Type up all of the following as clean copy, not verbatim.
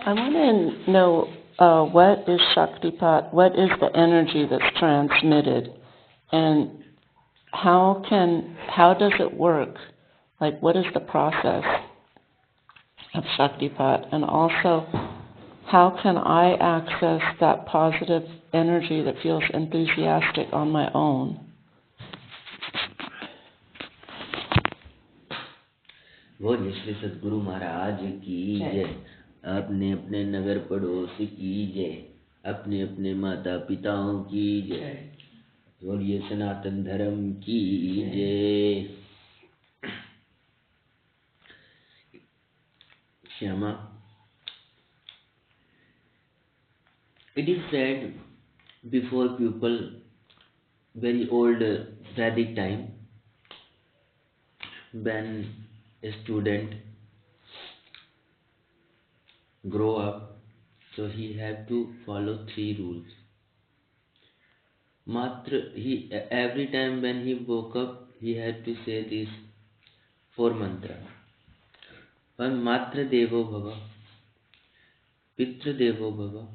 I want to know what is Shaktipat? What is the energy that's transmitted, and how does it work? Like, what is the process of Shaktipat, and also how can I access that positive energy that feels enthusiastic on my own? बोलिए श्री सद्गुरु महाराज की जय। अपने अपने नगर पड़ोस की जय, अपने अपने माता पिताओं की जय। बोलिए सनातन धर्म की जय। Shyama, it is said before people, very old Vedic time, when a student grow up, so he have to follow 3 rules. Every time when he woke up, he had to say these 4 mantras. One, Matra Devo Bhava, Pitra Devo Bhava,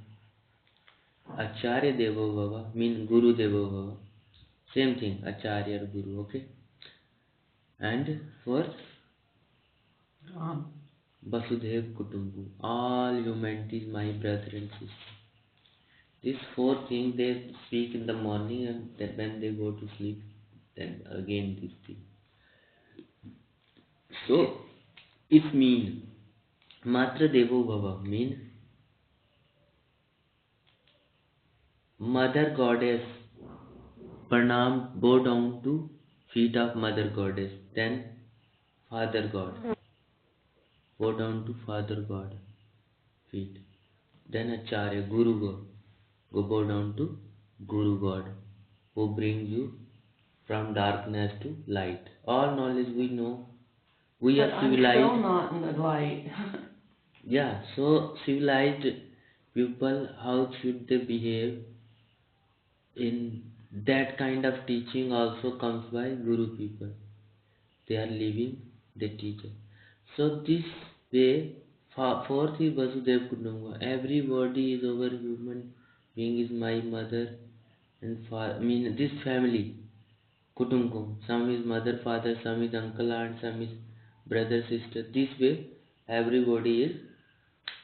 Acharya Devo Bhava, mean Guru Devo Bhava. Same thing, Acharya or Guru, okay? And fourth, Vasudev Kutumbu, all humanity is my brother and sister. These 4 things they speak in the morning, and then when they go to sleep, then again this thing. So it mean Matra Devo Bhava mean Mother Goddess, pranam, bow down to feet of Mother Goddess. Then Father God, bow down to Father God feet. Then Acharya, Guru God, go bow down to Guru God, who brings you from darkness to light. All knowledge we know. We are civilized. I'm still not in the light. Yeah, so civilized people, how should they behave? In that kind of teaching also comes by Guru people. They are living, they teach. So this way, fourth is Vasudev Kutumba. Everybody is our human being is my mother and father. I mean this family, Kutumbam. Some is mother, father, some is uncle, aunt, some is brother, sister. This way, everybody is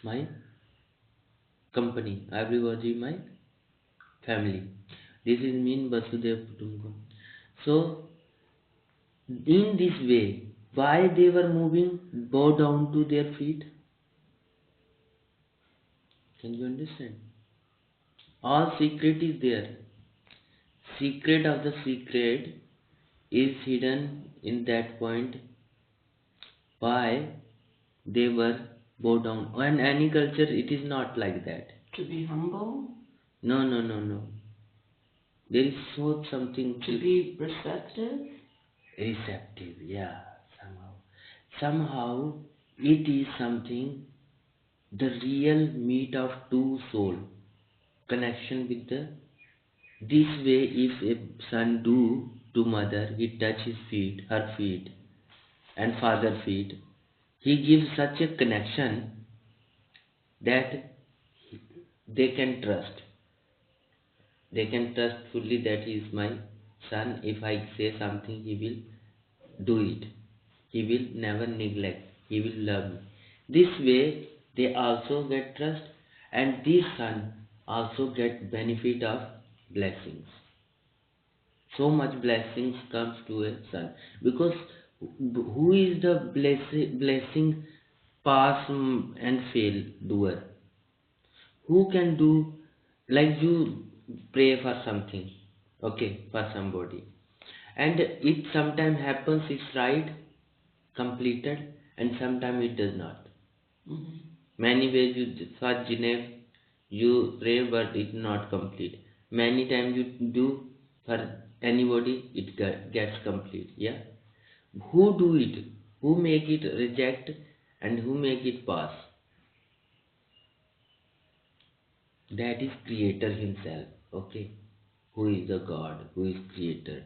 my company. Everybody is my family. This is mean Vasudev Kutumbam. So in this way, why they were moving bow down to their feet? Can you understand? All secret is there. Secret of the secret is hidden in that point. Why they were bow down? In any culture, it is not like that. To be humble? No. There is so something to be receptive. Receptive, yeah. Somehow it is something, the real meet of two soul connection with the. This way, if a son do to mother, he touch his feet, her feet, and father feet, he gives such a connection that they can trust. They can trust fully that he is my son. If I say something, he will do it. He will never neglect. He will love me. This way, they also get trust, and this son also get benefit of blessings. So much blessings comes to a son, because who is the blessing pass and fail doer? Who can do, like you pray for something, okay, for somebody, and it sometimes happens it's right, completed, and sometimes it does not. Many ways you for Geneva, you pray but it not complete. Many times you do for anybody, it gets complete. Yeah, who do it? Who make it reject and who make it pass? That is Creator Himself. Okay, who is the God? Who is Creator?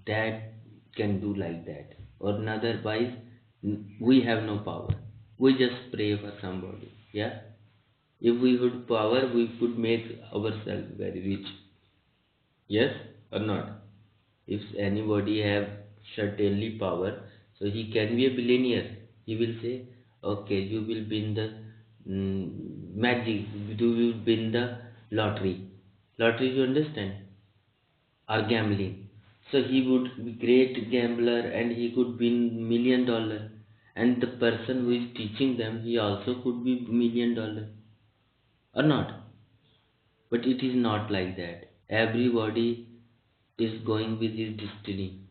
That can do like that. Or otherwise, we have no power. We just pray for somebody. Yeah. If we would power, we could make ourselves very rich. Yes or not? If anybody have certainly power, so he can be a billionaire. He will say, okay, you will win the magic, you will win the lottery. Lottery, you understand? Or gambling. So he would be great gambler and he could win $1 million. And the person who is teaching them, he also could be $1 million. Or not? But it is not like that. Everybody is going with his destiny.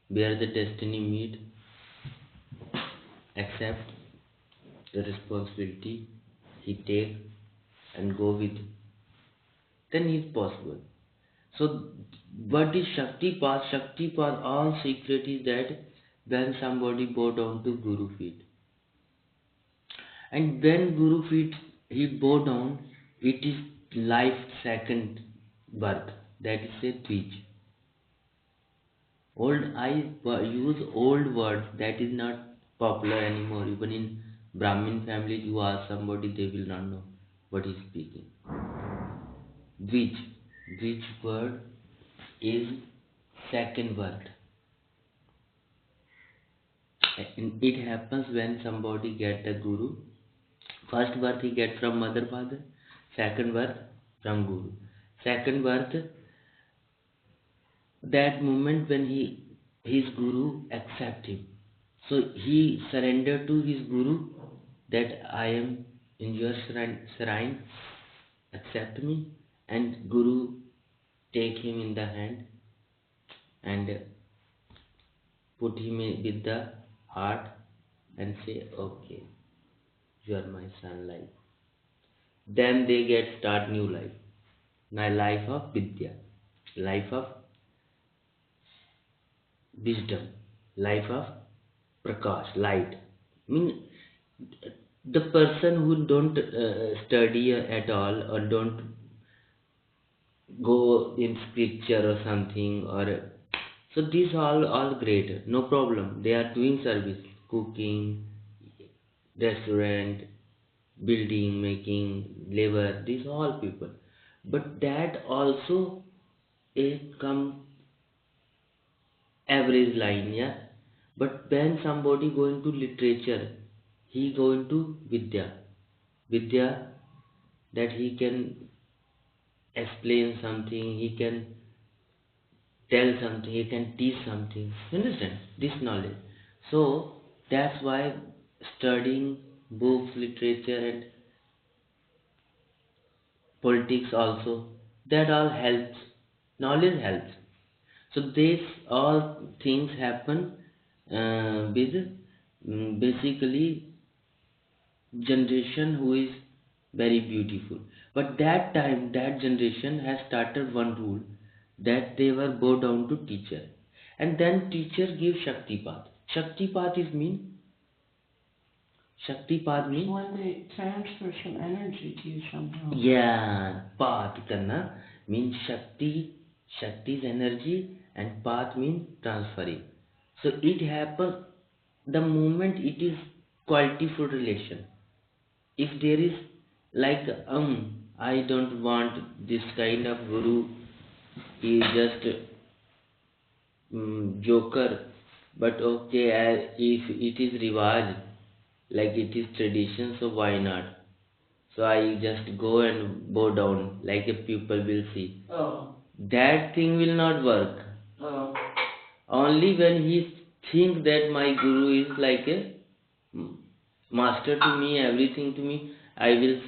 Where the destiny meet, accept the responsibility he take and go with, then it's possible. So what is Shaktipat? Shaktipat, all secret is that when somebody bow down to Guru feet. And when Guru feet he bow down, it is life second birth. That is a twitch. I use old words that is not popular anymore. Even in Brahmin family, you ask somebody, they will not know what is speaking. Which word is second word? And it happens when somebody get the Guru. First birth he get from mother father, second birth from Guru. Second birth, that moment when his Guru accept him. So he surrendered to his Guru that I am in your shrine, accept me, and Guru take him in the hand and put him with the heart and say, okay, you are my son life. Then they get start new life. My life of Vidya, life of wisdom, life of Prakash, light. Mean the person who don't study at all or don't go in scripture or something, or so these all great, no problem. They are doing service, cooking, restaurant, building, making, labor. These all people, but that also a come average line, yeah. But when somebody going to literature, he going to Vidya that he can explain something, he can tell something, he can teach something. You understand? This knowledge. So that's why studying books, literature and politics also, that all helps. Knowledge helps. So these all things happen with basically generation who is very beautiful. But that time, that generation has started one rule, that they were bow down to teacher, and then teacher give Shaktipat. Shaktipat is mean, Shaktipat mean when they transfer some energy to you somehow. yeah, path karna means Shakti, Shakti's energy, and path means transferring. So it happens the moment it is quality food relation. If there is like I don't want this kind of guru, he is just joker, but okay, if it is rivaj, like it is tradition, so why not? So I just go and bow down like a pupil will see. Oh. That thing will not work. Oh. Only when he think that my guru is like a master to me, everything to me, I will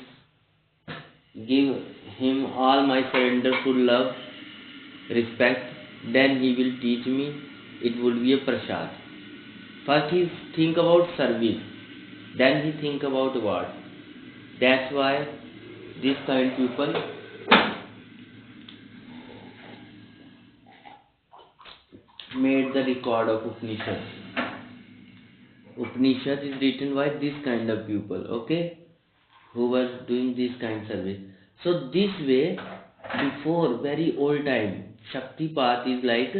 give him all my surrenderful love, respect, then he will teach me. It would be a prasad. First he think about service, then he think about what. That's why this kind people made the record of Upanishad. Upanishad is written by this kind of people, okay, who were doing this kind of service. So this way, before very old time, Shaktipat is like,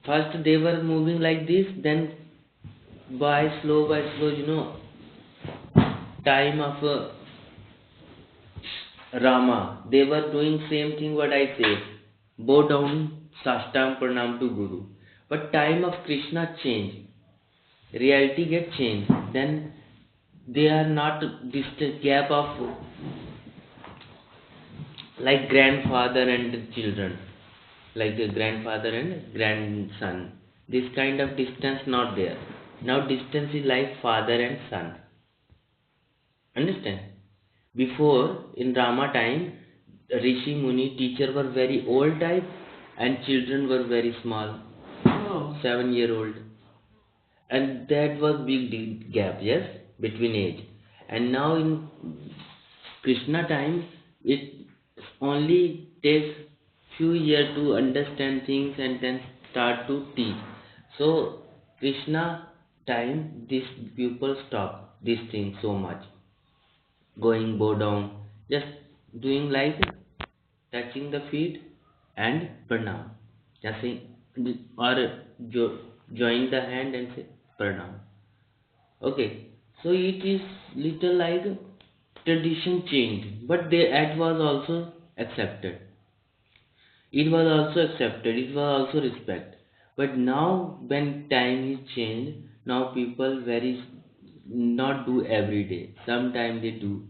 first they were moving like this, then by slow, time of Rama, they were doing same thing what I say. Bow down, Sashtang Pranam to Guru. But time of Krishna changed. Reality get changed. Then they are not this gap of like grandfather and children, like a grandfather and grandson. This kind of distance not there. Now distance is like father and son. Understand? Before, in Rama time, Rishi Muni teacher were very old type and children were very small, Oh, 7 year old. And that was big gap, yes, between age. And now in Krishna time, it only takes few years to understand things and then start to teach. So Krishna time, this people stop this thing so much, going bow down, just doing like touching the feet and pranam, just saying, or join the hand and say pranam. Okay, so it is little like tradition changed, but that was also accepted. It was also accepted. It was also respect. But now when time is changed, now people very not do every day. Sometimes they do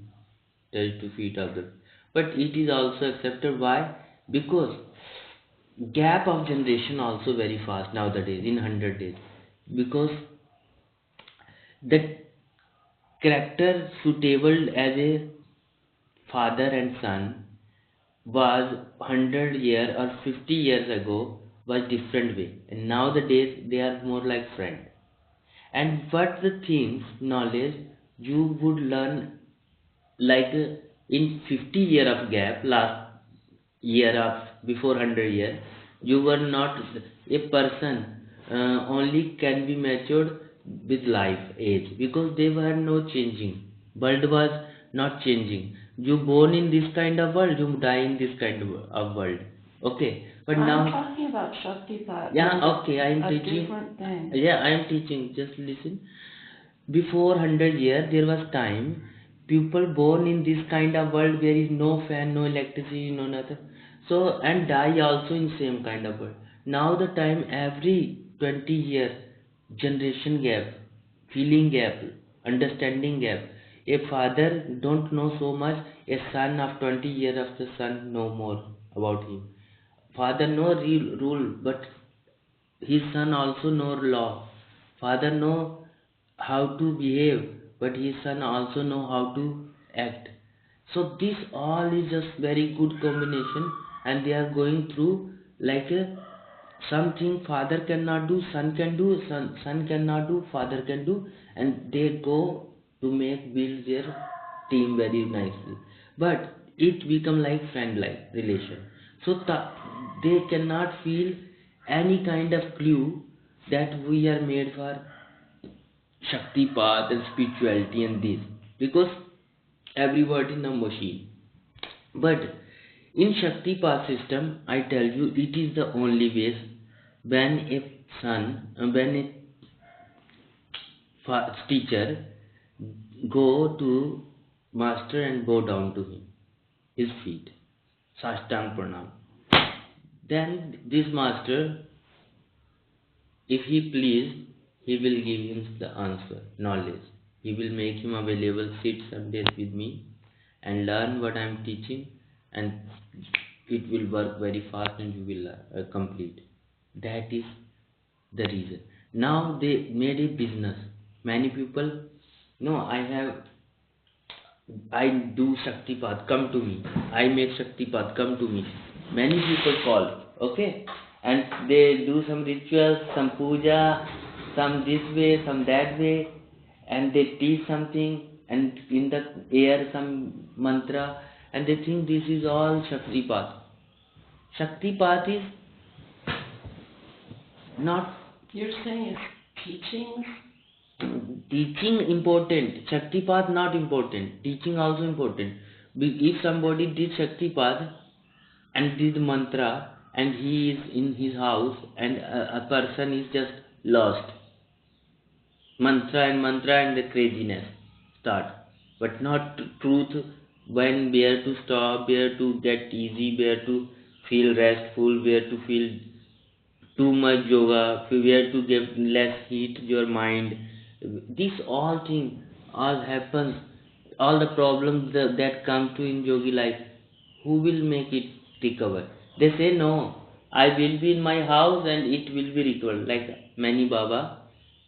touch to feet others. But it is also accepted. Why? Because gap of generation also very fast nowadays in 100 days. Because the character suitable as a father and son was 100 years or 50 years ago was different way, and nowadays they are more like friend. And what the things knowledge you would learn like in 50 year of gap, last year of before 100 year, you were not a person, only can be matured with life age, because they were no changing, world was not changing. You born in this kind of world, you die in this kind of world. Okay, but I'm now talking about Shaktipat. yeah, It's okay, I am a teaching. different thing. Yeah, I am teaching, just listen. Before 100 years, there was time people born in this kind of world, there is no fan, no electricity, no nothing. So and die also in same kind of world. Now the time every 20 years, generation gap, feeling gap, understanding gap. A father don't know so much. A son of 20 years of the son know more about him. Father know real rule, but his son also know law. Father know how to behave, but his son also know how to act. So this all is just very good combination, and they are going through like a something father cannot do, son can do, son cannot do, father can do, and they go to make build their team very nicely. But it become like friend like relation. So they cannot feel any kind of clue that we are made for Shaktipat and spirituality and this, because every word in a machine. But in Shaktipat system, I tell you, it is the only way when a son, when a teacher go to master and bow down to him, his feet, Sashtang Pranam. Then this master, if he please, he will give him the answer, knowledge. He will make him available, sit some days with me and learn what I am teaching, and it will work very fast and you will complete. That is the reason. Now they made a business. Many people, no, I do Shaktipat, come to me. I make Shaktipat, come to me. Many people call, okay? And they do some rituals, some puja, some this way, some that way, and they teach something, and in the air some mantra, and they think this is all Shaktipat. Shaktipat is not You're saying it's teachings? teaching important, Shaktipat not important, teaching also important. If somebody did Shaktipat and did mantra and he is in his house and a person is just lost, mantra and the craziness start, but not truth, when where to stop, where to get easy, where to feel restful, where to feel too much yoga, where to give less heat your mind. These all things all happens, all the problems that come to in yogi life, who will make it recover? They say no, I will be in my house and it will be recovered. Like many baba,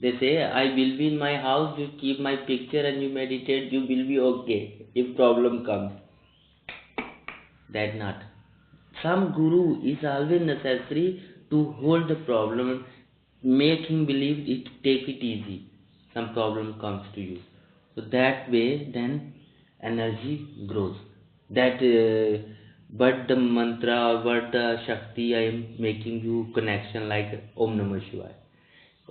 they say I will be in my house, you keep my picture and you meditate, you will be okay if problem comes. That not. Some guru is always necessary to hold the problem, make him believe it, take it easy. Some problem comes to you. So that way, then energy grows. That, but the mantra or what the Shakti I am making you connection like Om Namah Shivaya.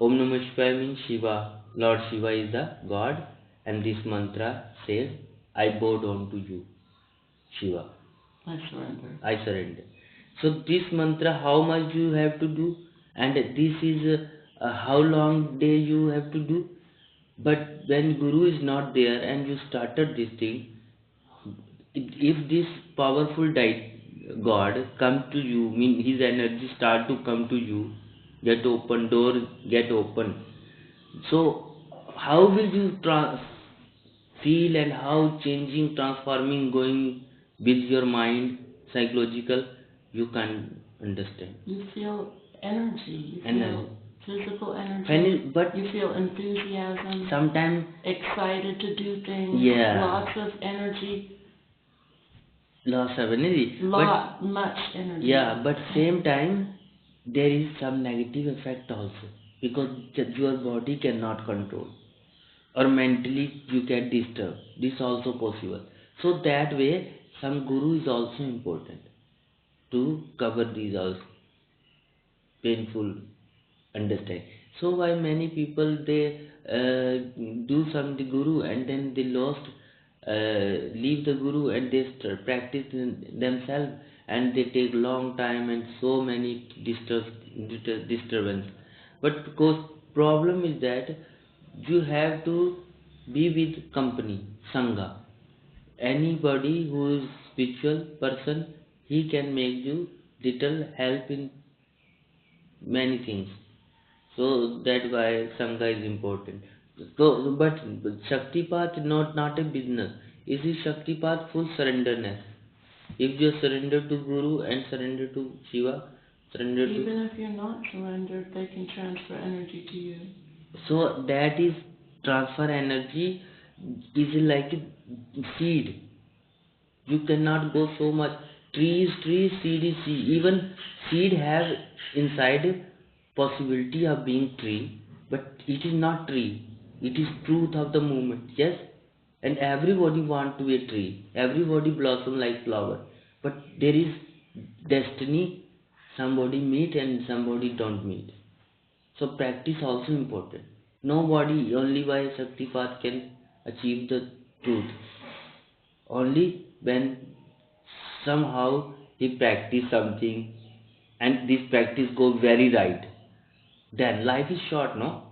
Om Namah Shivaya means Shiva. Lord Shiva is the God, and this mantra says, I bow down to you, Shiva. I surrender. I surrender. So this mantra, how much you have to do, and this is how long day you have to do. But when Guru is not there and you started this thing, if this powerful God come to you, mean his energy start to come to you, get open door, get open. So how will you feel and how changing, transforming, going with your mind, psychological, you can't understand. You feel energy. You Energy. feel physical energy. But you feel enthusiasm. Sometimes excited to do things. Yeah. Lots of energy. Lots of energy. Much energy. Yeah, but same time there is some negative effect also, because your body cannot control, or mentally you get disturbed. This also possible. So that way some guru is also important to cover these also painful understand. So why many people they do some the guru and then they lost, leave the guru and they practice themselves, and they take long time and so many disturbance. But because problem is that you have to be with company, sangha. Anybody who is spiritual person, he can make you little help in many things. So that why Sangha is important. So, but Shaktipat not a business. Is it Shaktipat full surrenderness? If you surrender to Guru and surrender to Shiva, surrender to... Even if you're not surrendered, they can transfer energy to you. So that is transfer energy is like a seed. You cannot go so much. Trees, seed is seed. Even seed have inside possibility of being tree, but it is not tree. It is truth of the movement. Yes, and everybody want to be a tree. Everybody blossom like flower, but there is destiny. Somebody meet and somebody don't meet. So practice also important. Nobody only by Shaktipat can achieve the truth. Only when somehow he practice something and this practice go very right, then life is short, no?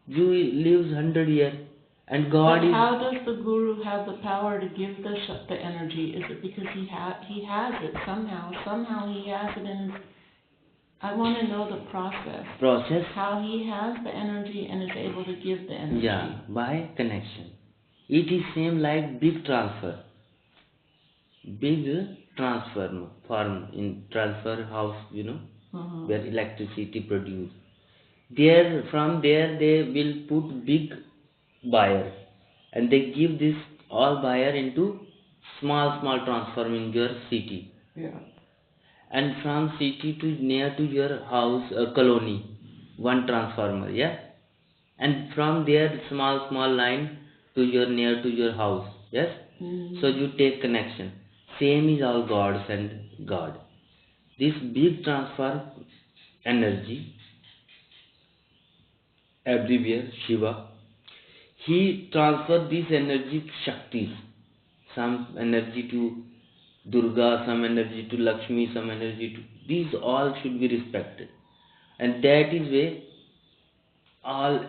You live 100 years and God but is... how does the guru have the power to give the energy? Is it because he has it somehow? Somehow he has it in his... I want to know the process. How he has the energy and is able to give the energy. Yeah, by connection. It is same like big transfer. Big transformer farm in transfer house, where electricity produced. There, from there they will put big wire, and they give this all wire into small transformer in your city. Yeah. And from city to near to your house, colony, one transformer, yeah. And from there small line to your near to your house, yes. So you take connection. Same is all gods and God. This big transfer energy everywhere, Shiva, he transfer this energy Shaktis. Some energy to Durga, some energy to Lakshmi, some energy to... These all should be respected. And that is where all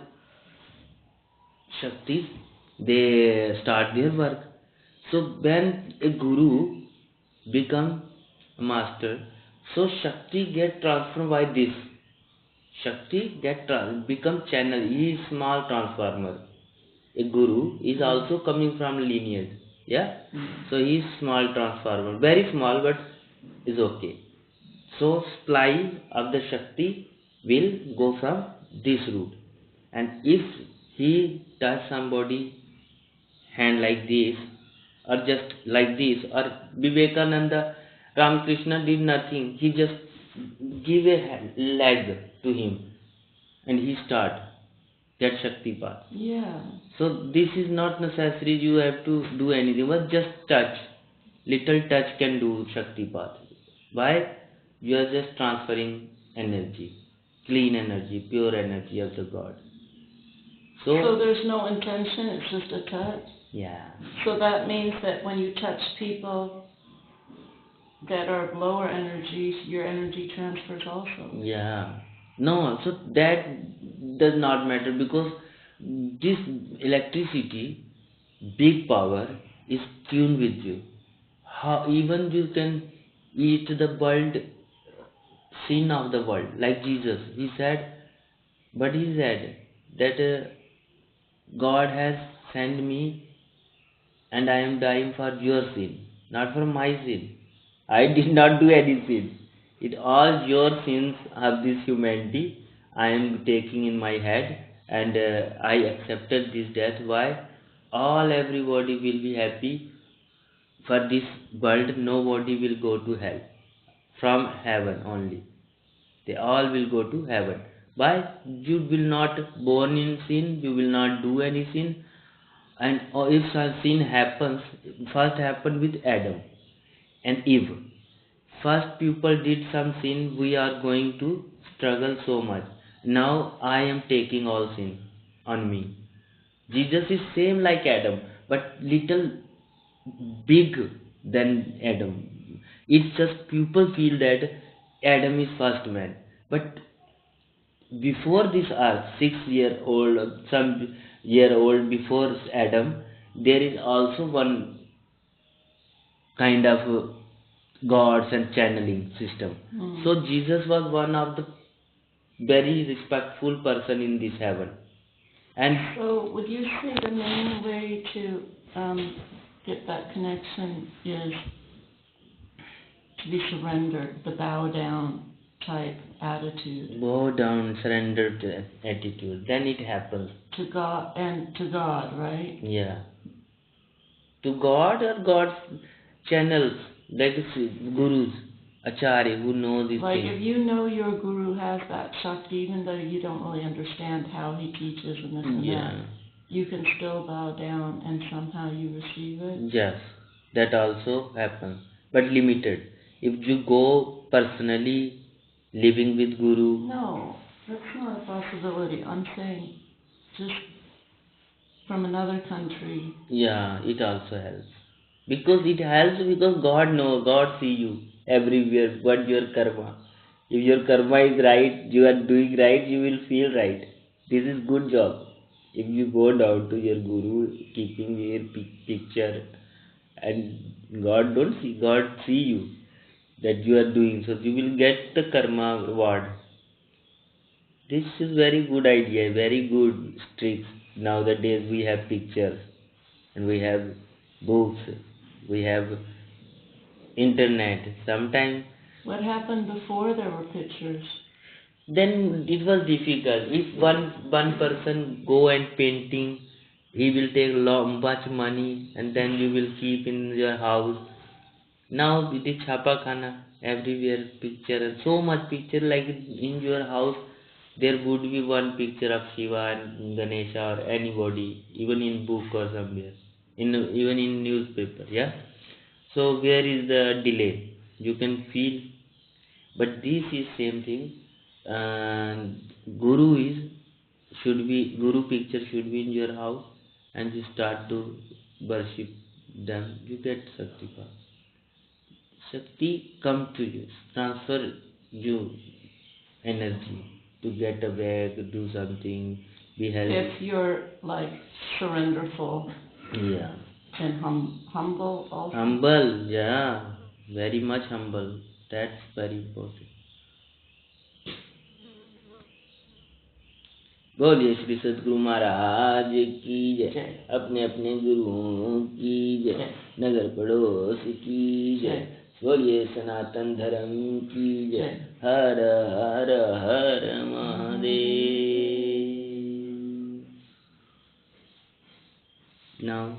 Shaktis, they start their work. So when a guru become a master, so Shakti get transformed by this. Shakti become channel. He is small transformer. A guru is also coming from lineage. Yeah. So he is small transformer. Very small, but is okay. So supply of the Shakti will go from this route. And if he touch somebody hand like this or just like this, or Vivekananda, Ramakrishna did nothing, he just give a leg to him and he start that Shaktipat. Yeah. So this is not necessary you have to do anything, but just touch. Little touch can do Shaktipat. Why? You are just transferring energy, clean energy, pure energy of the God. So there's no intention, it's just a touch? Yeah. So that means that when you touch people that are of lower energies, your energy transfers also? Yeah. No, so that does not matter because this electricity, big power, is tuned with you. How even you can eat the world sin of the world, like Jesus. He said, but he said that God has sent me and I am dying for your sin, not for my sin. I did not do any sin. It all your sins of this humanity I am taking in my head, and I accepted this death. Why? All everybody will be happy for this world. Nobody will go to hell from heaven only. They all will go to heaven. Why? You will not born in sin. You will not do any sin, and if a sin happens, first happened with Adam and Eve. First people did some sin, we are going to struggle so much. Now I am taking all sin on me. Jesus is same like Adam, but little big than Adam. It's just people feel that Adam is first man, but before this earth, 6 year old, some year old before Adam, there is also one kind of gods and channeling system. So Jesus was one of the very respectful person in this heaven. And so would you say the main way to get that connection is to be surrendered, the bow down type attitude? bow down, surrendered attitude. Then it happens. To God, and to God, right? Yeah. To God or God's channels, like gurus, acharya who know these like things. If you know your guru has that Shakti, even though you don't really understand how he teaches and this and that, you can still bow down and somehow you receive it? Yes, that also happens, but limited. If you go personally living with guru, No, that's not a possibility. I'm saying just from another country. yeah, it also helps. Because it helps because God knows, God see you everywhere, what your karma. If your karma is right, you are doing right, you will feel right. This is good job. If you go down to your guru, keeping your picture, and God don't see, God see you that you are doing, so you will get the karma reward. This is very good idea, very good tricks. Nowadays we have pictures and we have books, we have internet. Sometimes What happened before there were pictures? then it was difficult. If one person go and painting, he will take much money and then you will keep in your house. Now with the chapa khana, everywhere picture and so much picture, like in your house there would be one picture of Shiva and Ganesha or anybody, even in book or somewhere, even in newspaper. Yeah. So where is the delay? You can feel, but this is same thing. And Guru is should be Guru picture should be in your house, and you start to worship them. You get Shaktipat. Shakti come to you, transfer you energy to get away, to do something, be healthy. If you're like surrenderful. Yeah. And humble also. Humble, yeah, very much humble. That's very important. बोलिए श्री सदगुरु महाराज की जय, अपने अपने गुरुओं की जय, नगर पड़ोस की जय, बोलिए सनातन धर्म की जय, हर हर हर महादेव. Now